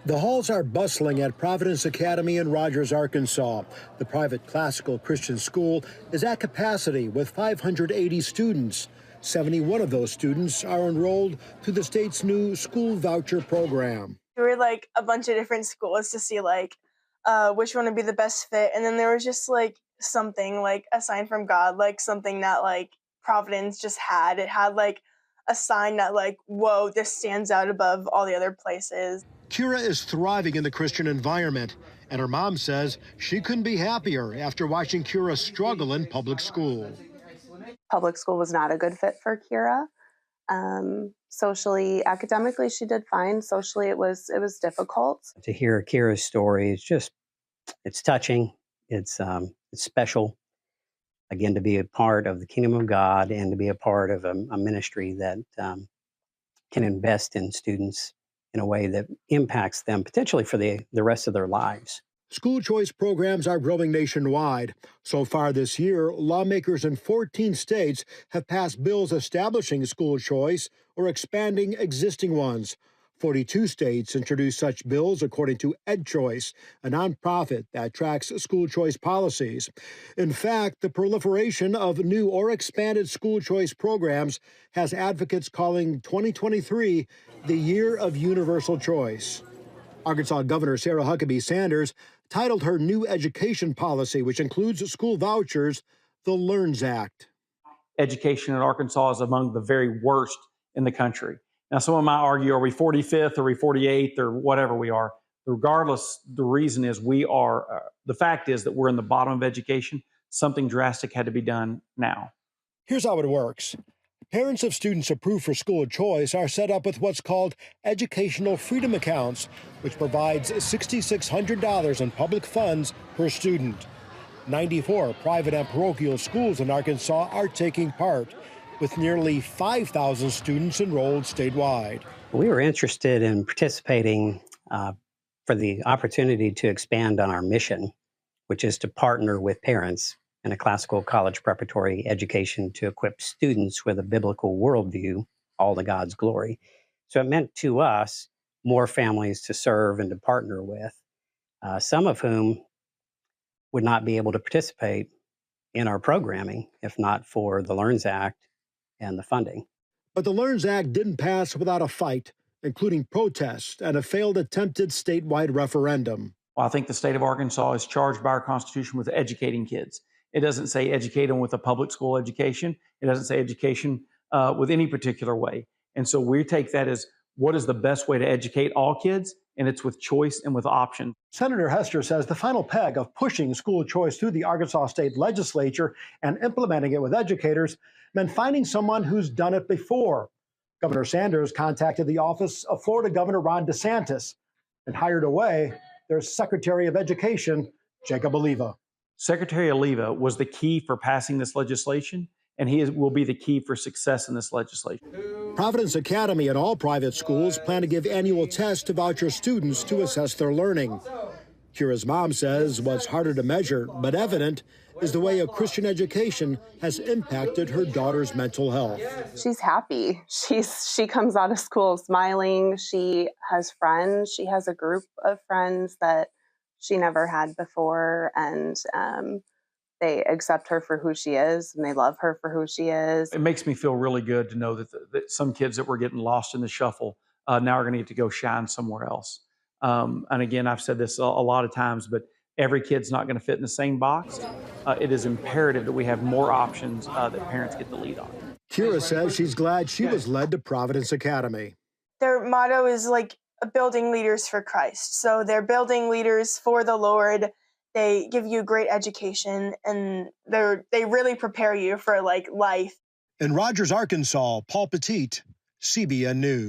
The halls are bustling at Providence Academy in Rogers, Arkansas. The private classical Christian school is at capacity with 580 students. 71 of those students are enrolled to the state's new school voucher program. There were like a bunch of different schools to see which one would be the best fit. And then there was just like something like a sign from God, like something that like Providence just had. It had like a sign that like, whoa, this stands out above all the other places. Kira is thriving in the Christian environment, and her mom says she couldn't be happier after watching Kira struggle in public school. Public school was not a good fit for Kira. Socially, academically, she did fine. Socially, it was difficult. To hear Kira's story, it's touching. It's special. Again, to be a part of the kingdom of God and to be a part of a ministry that can invest in students in a way that impacts them potentially for the rest of their lives. School choice programs are growing nationwide. So far this year, lawmakers in 14 states have passed bills establishing school choice or expanding existing ones. 42 states introduced such bills, according to EdChoice, a nonprofit that tracks school choice policies. In fact, the proliferation of new or expanded school choice programs has advocates calling 2023 the year of universal choice. Arkansas Governor Sarah Huckabee Sanders titled her new education policy, which includes school vouchers, the LEARNS Act. Education in Arkansas is among the very worst in the country. Now, someone might argue, are we 45th, are we 48th, or whatever we are? Regardless, the reason is the fact is that we're in the bottom of education. Something drastic had to be done now. Here's how it works. Parents of students approved for school choice are set up with what's called educational freedom accounts, which provides $6,600 in public funds per student. 94 private and parochial schools in Arkansas are taking part, with nearly 5,000 students enrolled statewide. We were interested in participating for the opportunity to expand on our mission, which is to partner with parents in a classical college preparatory education to equip students with a biblical worldview, all to God's glory. So it meant to us more families to serve and to partner with, some of whom would not be able to participate in our programming if not for the LEARNS Act and the funding. But the LEARNS Act didn't pass without a fight, including protests and a failed attempted statewide referendum. Well, I think the state of Arkansas is charged by our Constitution with educating kids. It doesn't say educate them with a public school education. It doesn't say education with any particular way. And so we take that as what is the best way to educate all kids, and it's with choice and with option. Senator Hester says the final peg of pushing school choice through the Arkansas state legislature and implementing it with educators meant finding someone who's done it before. Governor Sanders contacted the office of Florida Governor Ron DeSantis and hired away their Secretary of Education, Jacob Oliva. Secretary Oliva was the key for passing this legislation, and he will be the key for success in this legislation. Providence Academy and all private schools plan to give annual tests to voucher students to assess their learning. Kira's mom says what's harder to measure but evident is the way a Christian education has impacted her daughter's mental health. She's happy. She comes out of school smiling. She has friends. She has a group of friends that she never had before, and they accept her for who she is, and they love her for who she is. It makes me feel really good to know that some kids that were getting lost in the shuffle now are going to get to go shine somewhere else. And again, I've said this a lot of times, but every kid's not going to fit in the same box. It is imperative that we have more options that parents get the lead on. Kira says she's glad she was led to Providence Academy. Their motto is like building leaders for Christ. So they're building leaders for the Lord. They give you great education, and they really prepare you for like life. In Rogers, Arkansas, Paul Petit, CBN News.